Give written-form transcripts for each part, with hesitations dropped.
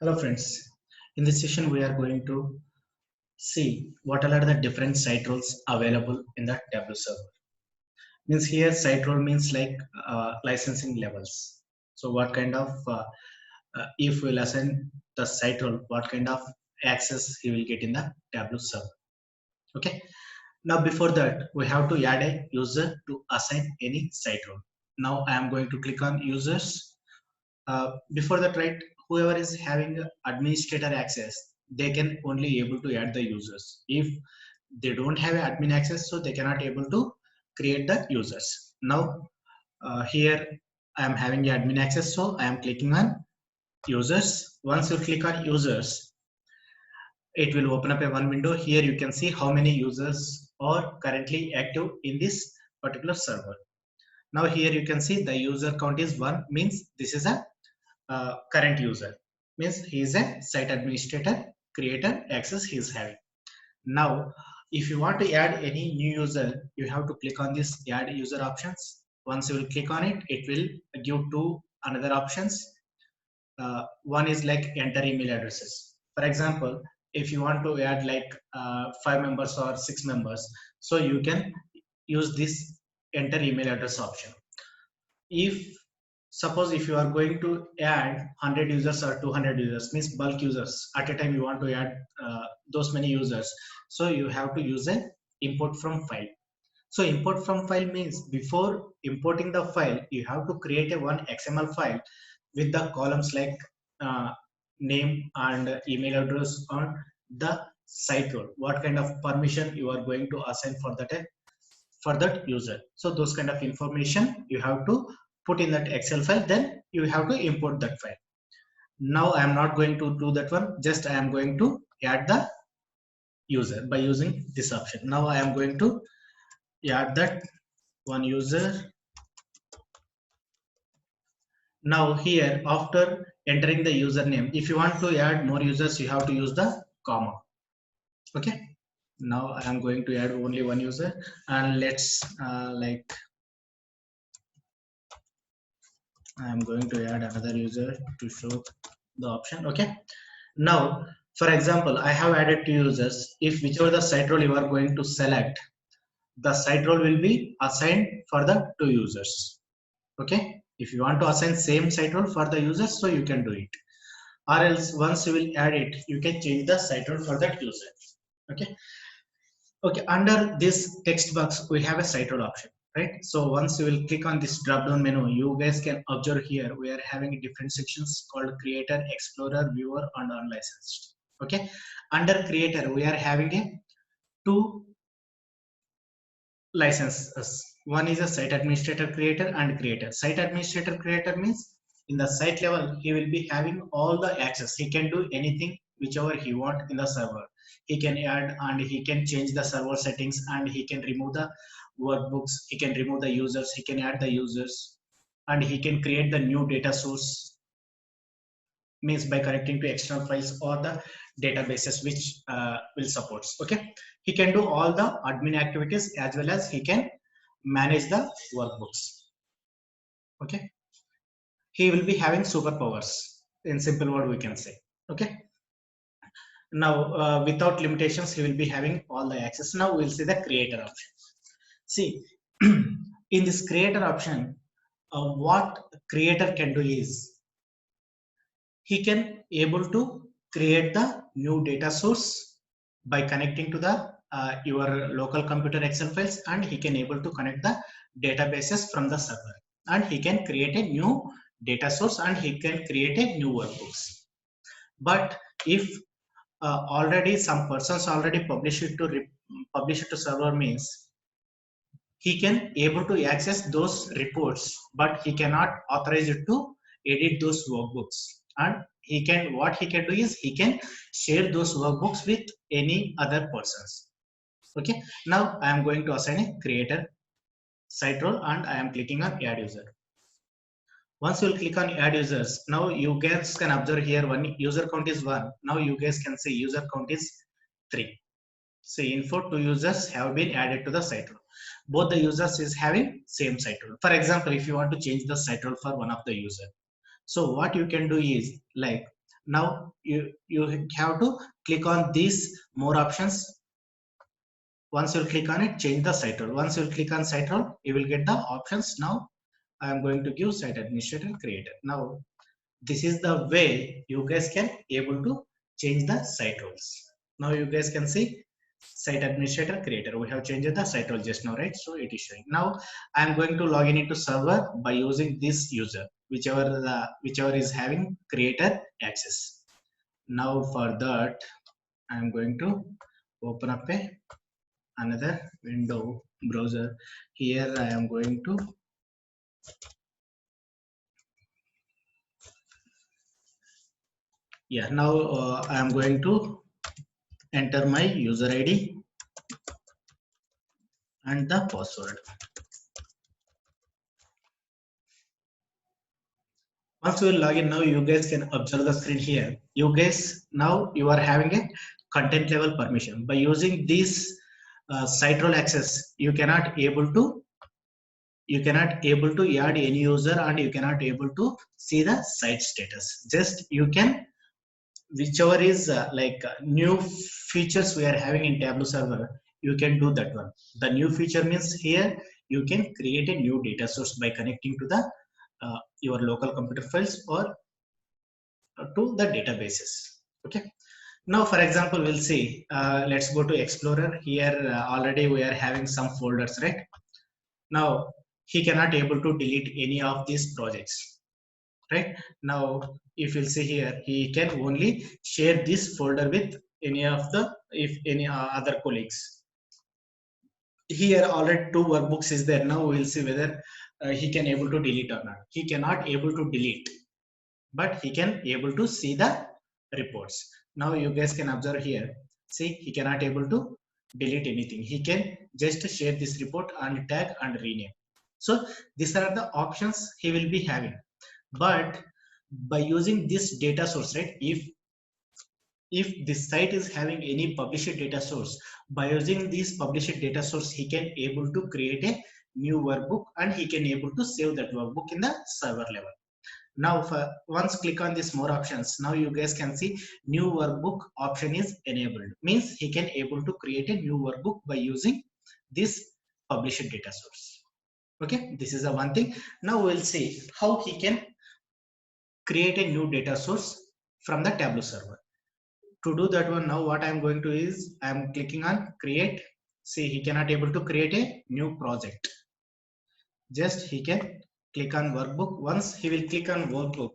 Hello friends, in this session we are going to see what are the different site roles available in the Tableau server. Means here site role means like licensing levels. So what kind of if we'll assign the site role, what kind of access he will get in the Tableau server. Okay. Now before that we have to add a user to assign any site role. Now I am going to click on users. Before that, right, whoever is having administrator access, they can only able to add the users. If they don't have admin access, so they cannot able to create the users. Now here I am having the admin access, so I am clicking on users. Once you click on users, it will open up a one window. Here you can see how many users are currently active in this particular server. Now here you can see the user count is 1, means this is a current user, means he is a site administrator creator access he is having. Now if you want to add any new user, you have to click on this add user options. Once you will click on it, it will give two another options. One is like enter email addresses. For example, if you want to add like 5 members or 6 members, so you can use this enter email address option. If suppose if you are going to add 100 users or 200 users, means bulk users at a time, you want to add those many users, so you have to use a import from file. So import from file means before importing the file, you have to create a one XML file with the columns like uh, name and email address on the site role, what kind of permission you are going to assign for that user. So those kind of information you have to put in that Excel file, then you have to import that file. Now I am not going to do that one, just I am going to add the user by using this option. Now I am going to add that one user. Now here after entering the username, if you want to add more users, you have to use the comma. Okay. Now I am going to add only one user, and let's like I am going to add another user to show the option. Okay. Now, for example, I have added two users. If whichever the site role you are going to select, the site role will be assigned for the two users. Okay. If you want to assign same site role for the users, so you can do it. Or else once you will add it, you can change the site role for that user. Okay. Okay, under this text box, we have a site role option, right? So once you will click on this drop down menu, you guys can observe here, we are having different sections called creator, explorer, viewer, and unlicensed. Okay, under creator, we are having a two licenses. One is a site administrator creator and creator. Site administrator creator means in the site level, he will be having all the access. He can do anything whichever he want in the server. He can add and he can change the server settings, and he can remove the workbooks. He can remove the users. He can add the users, and he can create the new data source, means by connecting to external files or the databases which will supports. Okay, he can do all the admin activities as well as he can manage the workbooks. Okay, he will be having superpowers, in simple word we can say. Okay, now without limitations he will be having all the access. Now we'll see the creator option. See, in this creator option, what creator can do is he can able to create the new data source by connecting to the your local computer Excel files, and he can able to connect the databases from the server, and he can create a new data source, and he can create a new workbooks. But if already some persons already publish it to server, means he can able to access those reports, but he cannot authorize it to edit those workbooks. And he can, what he can do is he can share those workbooks with any other persons. Okay, now I am going to assign a creator site role, and I am clicking on add user. Once you will click on add users, now you guys can observe here one user count is 1. Now you guys can see user count is 3. See, info 2 users have been added to the site role. Both the users is having same site role. For example, if you want to change the site role for one of the user, so what you can do is like, Now you have to click on these more options. Once you click on it, change the site role. Once you click on site role, you will get the options. Now I am going to give site administrator creator. Now this is the way you guys can able to change the site roles. Now you guys can see site administrator creator, we have changed the site role just now, right? So it is showing. Now I am going to log in into server by using this user, whichever is having creator access. Now for that I am going to open up another window browser. Here I am going to now I am going to enter my user ID and the password. Once you log in, now you guys can observe the screen here. You guys, now you are having a content level permission. By using this site role access, you cannot able to add any user, and you cannot able to see the site status. Just you can, whichever is new features we are having in Tableau server, you can do that one. The new feature means here you can create a new data source by connecting to the your local computer files or to the databases. Okay, now for example we'll see, let's go to Explorer. Here already we are having some folders, right? Now he cannot able to delete any of these projects, right? Now if you'll see here, he can only share this folder with any of the any other colleagues. Here already 2 workbooks is there. Now we'll see whether he can able to delete or not. He cannot able to delete, but he can able to see the reports. Now you guys can observe here, see he cannot able to delete anything. He can just share this report and tag and rename. So these are the options he will be having. But by using this data source, right, if this site is having any published data source, by using this published data source, he can able to create a new workbook and he can able to save that workbook in the server level. Now for once click on this more options, now you guys can see new workbook option is enabled, means he can able to create a new workbook by using this published data source. Okay, this is the one thing. Now we'll see how he can create a new data source from the Tableau server. To do that one, now what I'm going to is I'm clicking on create. See, he cannot able to create a new project. Just he can click on workbook. Once he will click on workbook,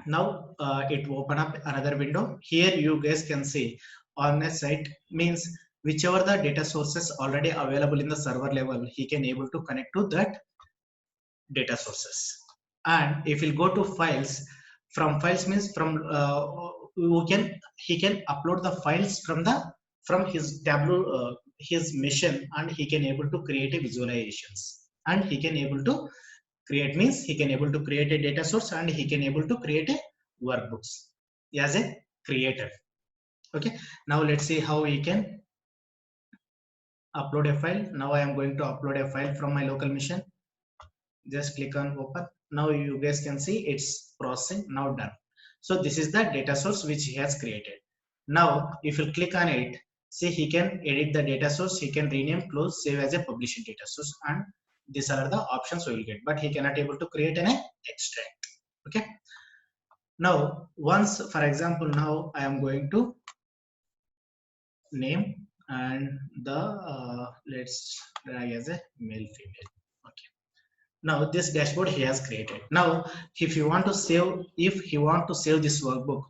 now it will open up another window. Here you guys can see on a site, means whichever the data sources already available in the server level, he can able to connect to that data sources. And if you go to files, from files means from he can upload the files from his Tableau his machine, and he can able to create a visualizations, and he can able to create, means he can able to create a data source and he can able to create a workbooks as a creator. Okay, now let's see how he can upload a file. Now I am going to upload a file from my local machine. Just click on open. Now you guys can see it's processing. Now done. So this is the data source which he has created. Now if you click on it, see he can edit the data source, he can rename, close, save as a published data source, and these are the options we will get, but he cannot able to create an extract. Okay, now once for example, now I am going to name and the let's drag as a male female. Okay, now this dashboard he has created. Now if you want to save, if he want to save this workbook,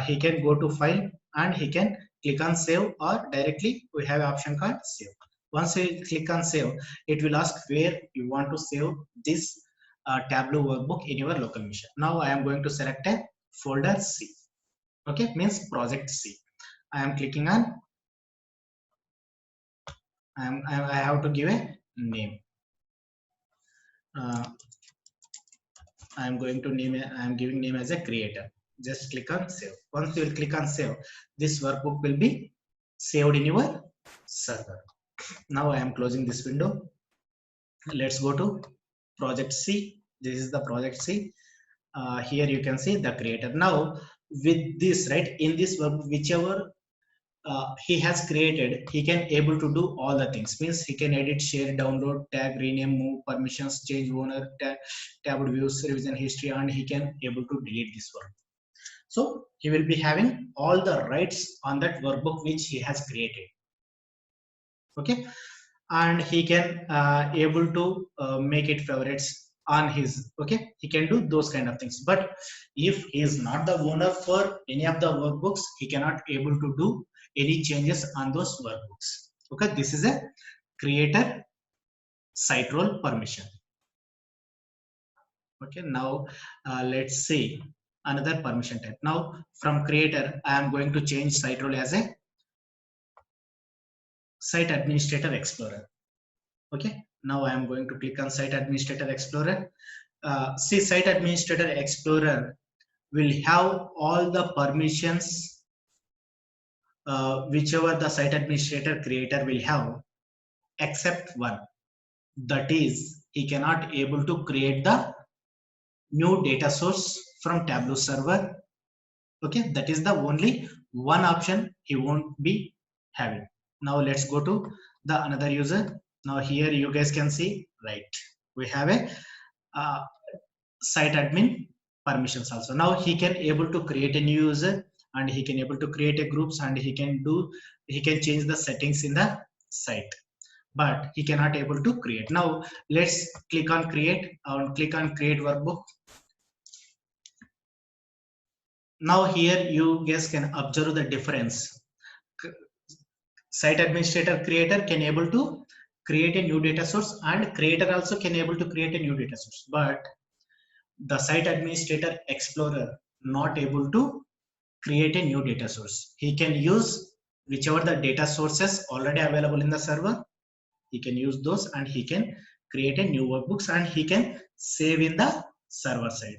he can go to file and he can click on save, or directly we have an option called save. Once you click on save, it will ask where you want to save this Tableau workbook in your local machine. Now I am going to select a folder C. Okay, means project C. I am clicking on, I have to give a name. I am going to name it, I am giving name as a creator. Just click on save. Once you will click on save, this workbook will be saved in your server. Now I am closing this window. Let's go to project C. This is the project C. here you can see the creator. Now with this, right, in this work, whichever he has created, he can able to do all the things. Means he can edit, share, download, tag, rename, move, permissions, change owner, tab views, revision history, and he can able to delete this work. So he will be having all the rights on that workbook which he has created. Okay, and he can able to make it favorites on his. Okay, he can do those kind of things. But if he is not the owner for any of the workbooks, he cannot able to do any changes on those workbooks. Okay, this is a creator site role permission. Okay, now let's see another permission type. Now from creator, I am going to change site role as a site administrator explorer. Okay, now I am going to click on site administrator explorer. See, site administrator explorer will have all the permissions whichever the site administrator creator will have, except one, that is he cannot able to create the new data source from Tableau server. Okay, that is the only one option he won't be having. Now let's go to the another user. Now here you guys can see, right, we have a uh, site admin permissions also. Now he can able to create a new user, and he can able to create a groups, and he can change the settings in the site, but he cannot able to create. Now let's click on create, click on create workbook. Now here you guys can observe the difference. Site administrator creator can able to create a new data source, and creator also can able to create a new data source, but the site administrator explorer not able to create a new data source. He can use whichever the data sources already available in the server, he can use those, and he can create a new workbooks, and he can save in the server side.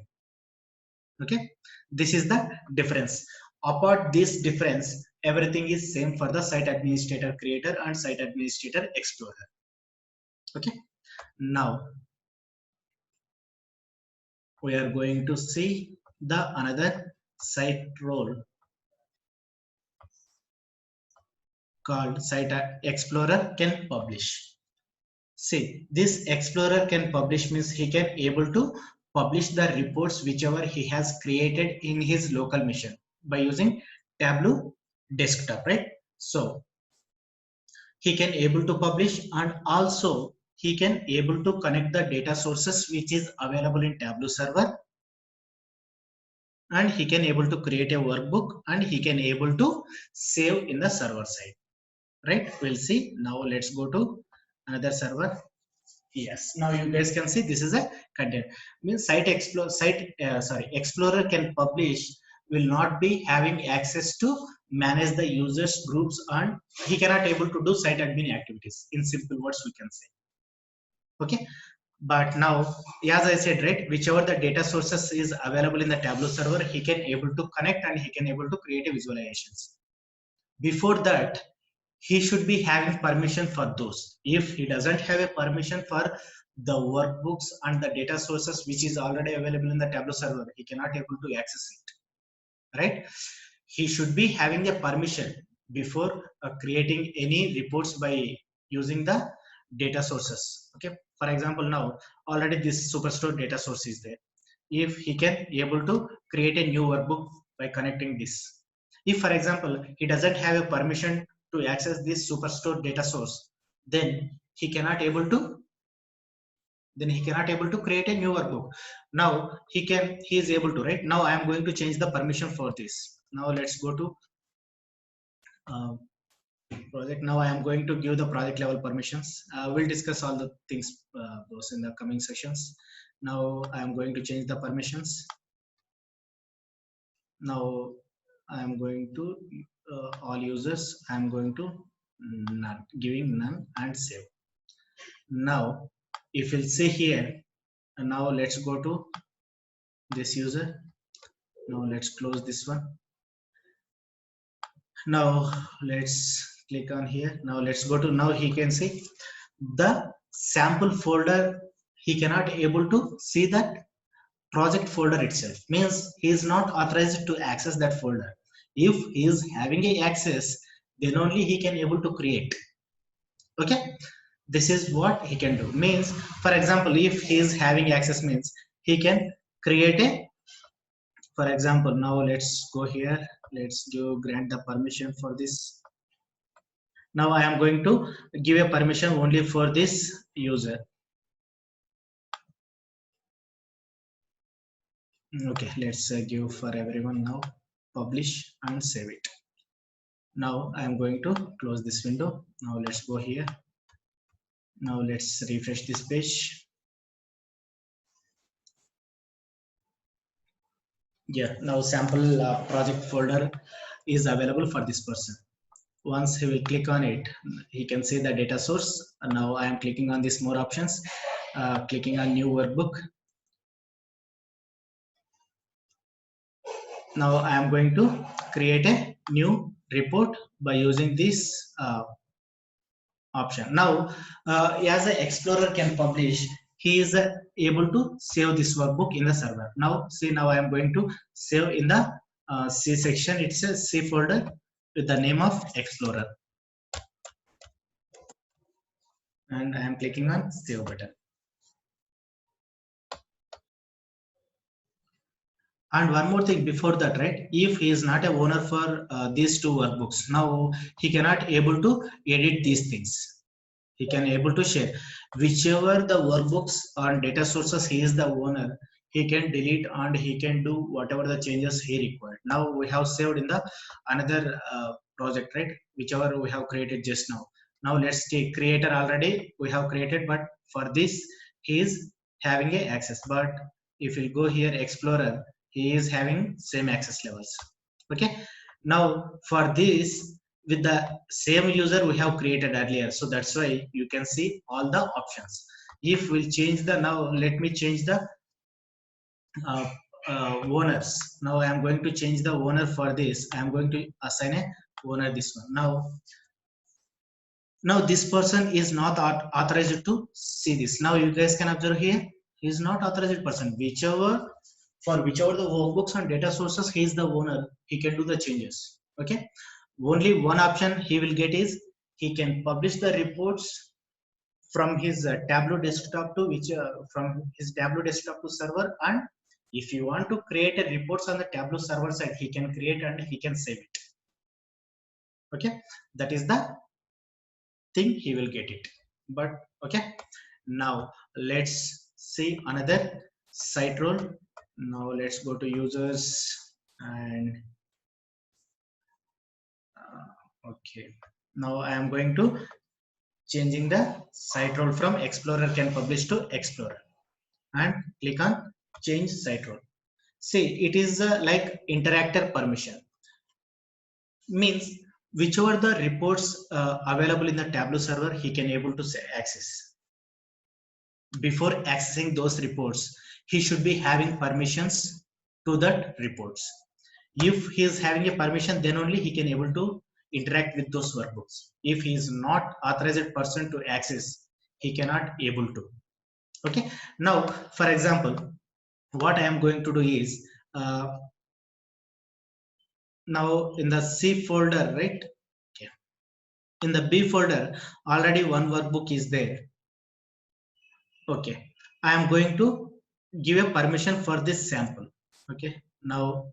Okay, this is the difference. Apart this difference, everything is same for the site administrator creator and site administrator explorer. Okay, now we are going to see the another site role called site explorer can publish. See, this explorer can publish means he can able to publish the reports whichever he has created in his local machine by using Tableau desktop, right? So he can able to publish, and also he can able to connect the data sources which is available in Tableau server, and he can able to create a workbook, and he can able to save in the server side, right? We'll see. Now let's go to another server. Yes, now you guys can see this is a content. Means explorer can publish will not be having access to manage the users groups, and he cannot able to do site admin activities. In simple words we can say. Okay, but now as I said, right, whichever the data sources is available in the Tableau server, he can able to connect, and he can able to create a visualizations. Before that, he should be having permission for those. If he doesn't have a permission for the workbooks and the data sources which is already available in the Tableau server, he cannot able to access it, right? He should be having a permission before creating any reports by using the data sources. Okay, for example, now already this Superstore data source is there. If he can able to create a new workbook by connecting this, if for example he doesn't have a permission to access this Superstore data source, then he cannot able to create a new workbook. Now he is able to, right? Now I am going to change the permission for this. Now let's go to project. Now I am going to give the project level permissions. We'll discuss all the things those in the coming sessions. Now I am going to change the permissions. Now I am going to all users, I am going to none, giving none, and save. Now if you'll see here, and now let's go to this user. Now let's close this one. Now let's click on here. Now let's go to, now he can see the sample folder. He cannot able to see that project folder itself. Means he is not authorized to access that folder. If he is having a access, then only he can able to create. Okay, this is what he can do. Means, for example, if he is having access, means he can create a, for example, now let's go here, let's give grant the permission for this. Now I am going to give a permission only for this user. Okay, let's give for everyone. Now publish and save it. Now I am going to close this window. Now let's go here. Now let's refresh this page. Yeah, now sample project folder is available for this person. Once he will click on it, he can see the data source. Now I am clicking on this more options, clicking on new workbook. Now I am going to create a new report by using this option. Now as an explorer can publish, he is able to save this workbook in the server. Now see, now I am going to save in the C section. It's a C folder with the name of explorer, and I am clicking on save button. And one more thing before that, right? If he is not a owner for these two workbooks, now he cannot able to edit these things. He can able to share whichever the workbooks or data sources he is the owner. He can delete and he can do whatever the changes he required. Now we have saved in the another project, right? Whichever we have created just now. Now let's take creator already we have created, but for this he is having a access. But if you go here explorer, he is having same access levels. Okay. Now for this, with the same user we have created earlier, so that's why you can see all the options. If we'll change the, now let me change the uh, owners. Now I am going to change the owner for this. I am going to assign a owner this one. Now this person is not authorized to see this. Now you guys can observe here, he is not authorized person. Whichever, for whichever the workbooks and data sources he is the owner, he can do the changes. Okay, only one option he will get is he can publish the reports from his Tableau desktop to which from his Tableau desktop to server. And if you want to create a reports on the Tableau server side, he can create and he can save it. Okay, that is the thing, he will get it. But okay, now let's see another site role. Now let's go to users and okay, now I am going to changing the site role from explorer can publish to explorer, and click on change site role. See, it is like interactor permission. Means whichever the reports available in the Tableau server, he can able to access. Before accessing those reports, he should be having permissions to that reports. If he is having a permission, then only he can able to interact with those workbooks. If he is not authorized person to access, he cannot able to. Okay, now for example, what I am going to do is now in the C folder, right? Okay, in the B folder already one workbook is there. Okay, I am going to give a permission for this sample. Okay, now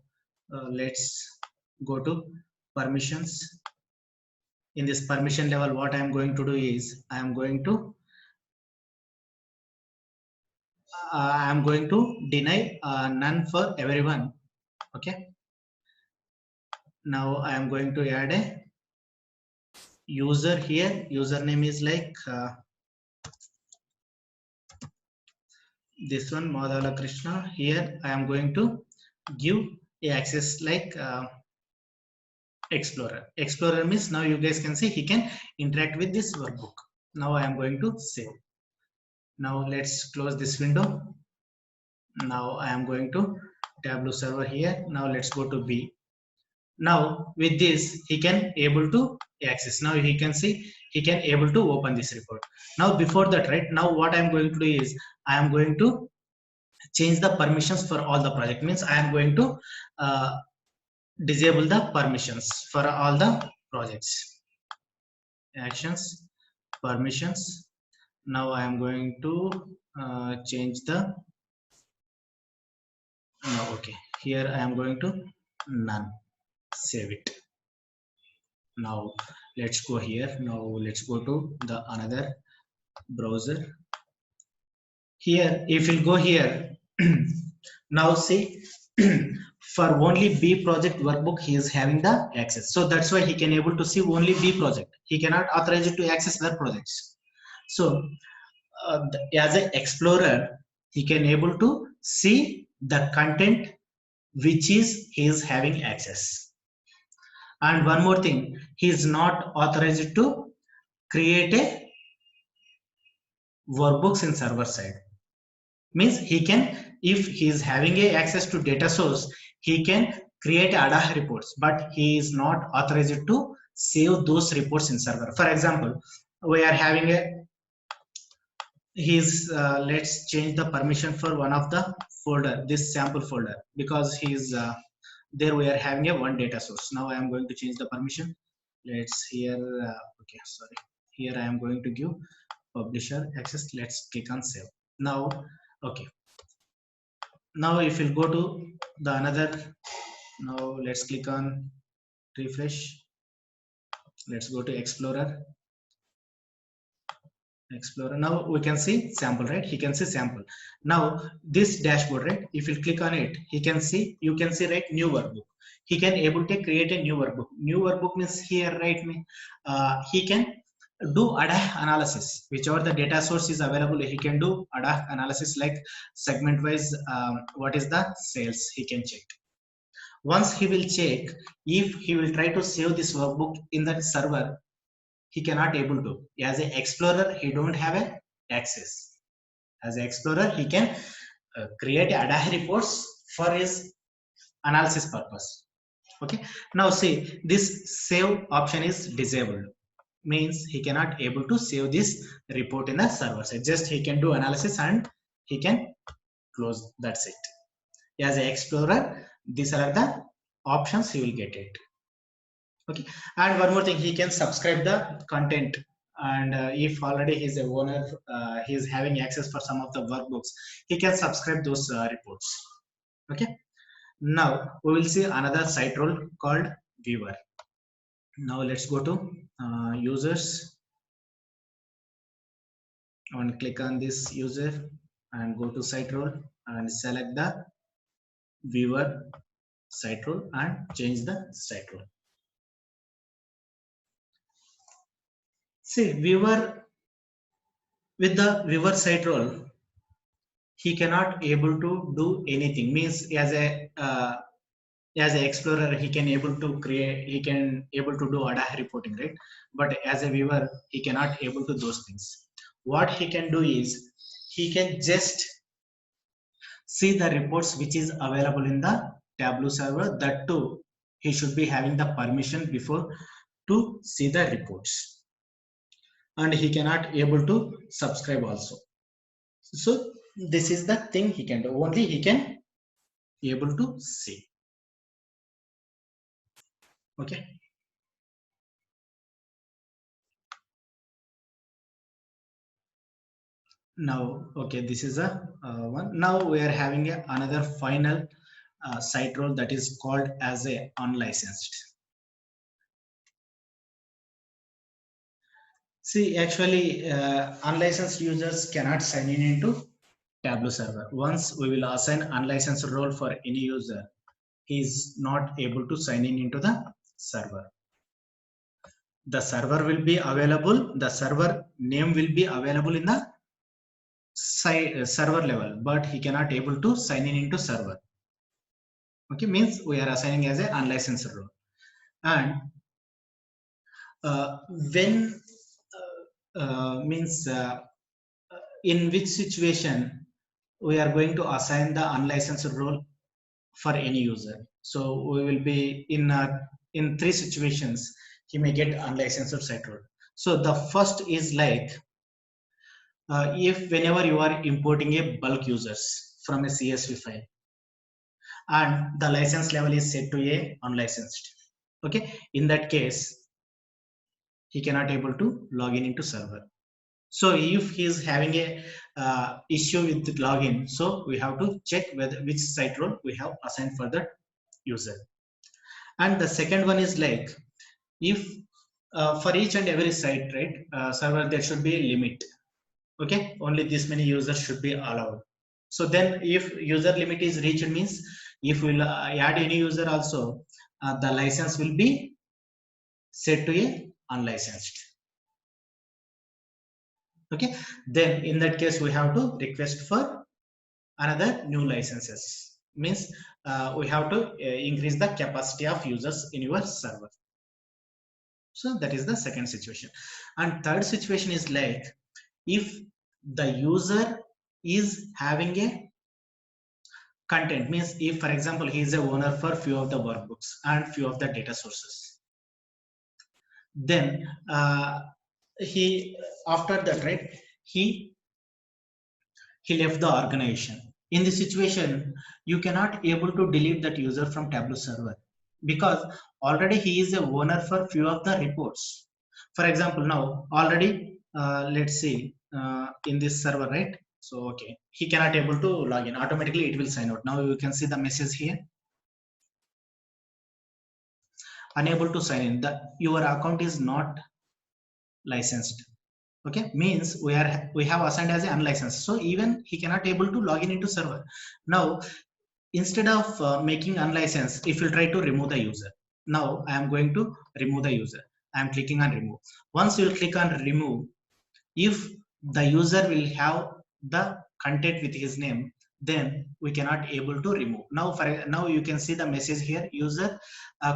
let's go to permissions. In this permission level, what I am going to do is I am going to deny none for everyone. Okay, now I am going to add a user here. Username is like this one, Madhala Krishna. Here I am going to give a access like explorer. Explorer means now you guys can see he can interact with this workbook. Now I am going to save. Now let's close this window. Now I am going to Tableau server here. Now let's go to B. Now with this he can able to access. Now he can see he can able to open this report. Now before that, right, now what I am going to do is I am going to change the permissions for all the project. Means I am going to disable the permissions for all the projects. Actions, permissions. Now I am going to change the no, okay, here I am going to none. Save it. Now let's go here. Now let's go to the another browser. Here if you go here, now see, for only B project workbook he is having the access, so that's why he can able to see only B project. He cannot authorize it to access other projects. So as an explorer he can able to see the content which is he is having access. And one more thing, he is not authorized to create a workbooks in server side. Means he can, if he is having a access to data source, he can create ad hoc reports, but he is not authorized to save those reports in server. For example, we are having a he's let's change the permission for one of the folder, this sample folder, because he's there we are having a one data source. Now I am going to change the permission. Let's here okay, sorry, here I am going to give publisher access. Let's click on save. Now okay, now if you go to the another, now let's click on refresh. Let's go to explorer. Now we can see sample, right? He can see sample. Now this dashboard, right, if you click on it, he can see, you can see, right, new workbook. He can able to create a new workbook. New workbook means here, right, he can do ad hoc analysis. Whichever the data source is available, he can do ad hoc analysis, like segment wise, what is the sales, he can check. Once he will check, if he will try to save this workbook in that server, he cannot able to. As an explorer he don't have a access. As an explorer he can create ad hoc reports for his analysis purpose. Okay, now see, this save option is disabled. Means he cannot able to save this report in the server side. Just he can do analysis and he can close, that's it. As an explorer, these are the options he will get it. Okay, and one more thing, he can subscribe the content. And if already he's a owner, he is having access for some of the workbooks, he can subscribe those reports. Okay, now we will see another site role called viewer. Now let's go to users and click on this user and go to site role and select the viewer site role and change the site role. See, viewer, with the viewer site role, he cannot able to do anything. Means as a explorer he can able to create, he can able to do ad hoc reporting, right? But as a viewer he cannot able to those things. What he can do is he can just see the reports which is available in the Tableau server. That too, he should be having the permission before to see the reports, and he cannot able to subscribe also. So this is the thing he can do. Only he can able to see. Okay, now okay, this is a one. Now we are having another final site role that is called as a unlicensed. See, actually unlicensed users cannot sign in into Tableau server. Once we will assign unlicensed role for any user, he is not able to sign in into the server. The server will be available, the server name will be available in the server level, but he cannot able to sign in into server. Okay, means we are assigning as a unlicensed role. And when means in which situation we are going to assign the unlicensed role for any user. So we will be in three situations he may get unlicensed site role. So the first is like if whenever you are importing a bulk users, from a CSV file, and the license level is set to a unlicensed. Okay, in that case, he cannot able to log in into server. So if he is having a issue with the login, so we have to check whether which site role we have assigned for the user. And the second one is like, if for each and every site, right, server, there should be a limit. Okay, only this many users should be allowed. So then if user limit is reached, means if we'll add any user also, the license will be set to a unlicensed. Okay, then in that case we have to request for another new licenses, means we have to increase the capacity of users in your server. So that is the second situation. And third situation is like, if the user is having a content, means if for example he is a owner for few of the workbooks and few of the data sources, then he, after that, right, he left the organization. In this situation, you cannot able to delete that user from Tableau server, because already he is a owner for few of the reports. For example, now already let's see in this server, right? So okay, he cannot able to log in. Automatically it will sign out. Now you can see the message here, unable to sign in. The your account is not licensed. Okay, means we have assigned as an unlicensed, so even he cannot able to log in into server. Now instead of making unlicensed, if you try to remove the user, now I am going to remove the user. I am clicking on remove. Once you click on remove, if the user will have the content with his name, then we cannot able to remove. Now for now you can see the message here, user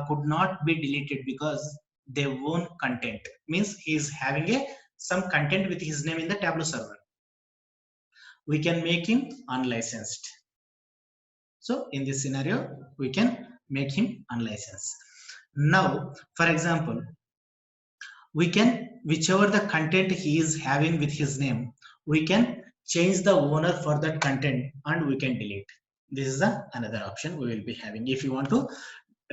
could not be deleted because they own content, means he is having a some content with his name in the Tableau server. We can make him unlicensed. So in this scenario, we can make him unlicensed. Now, for example, we can, whichever the content he is having with his name, we can change the owner for that content and we can delete. This is another option we will be having if you want to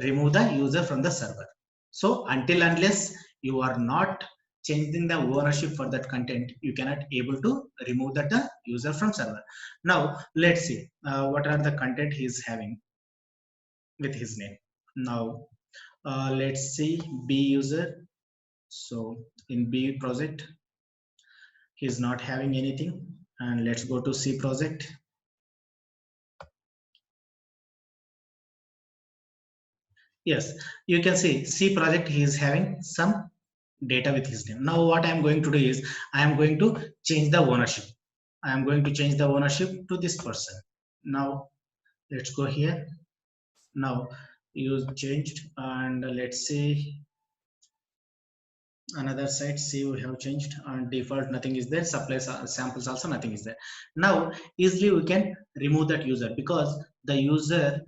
remove the user from the server. So until unless you are not changing the ownership for that content, you cannot able to remove that the user from server. Now let's see what are the content he is having with his name. Now let's see B user. So in B project, he is not having anything. And let's go to C project. Yes, you can see C project, he is having some data with his name. Now what I am going to do is I am going to change the ownership. I am going to change the ownership to this person. Now let's go here. Now use changed, and let's see another site. See, we have changed, and default nothing is there. Supply samples also nothing is there. Now easily we can remove that user because the user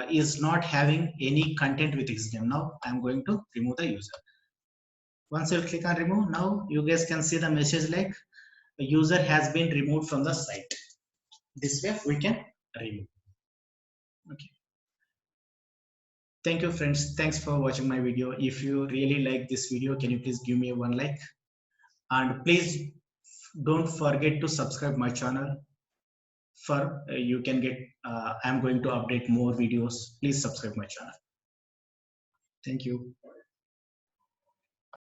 is not having any content with his name. Now I'm going to remove the user. Once you click on remove, now you guys can see the message like a user has been removed from the site. This way we can remove. Okay. Thank you friends. Thanks for watching my video. If you really like this video, can you please give me one like? And please don't forget to subscribe my channel. For you can get I'm going to update more videos. Please subscribe my channel. Thank you.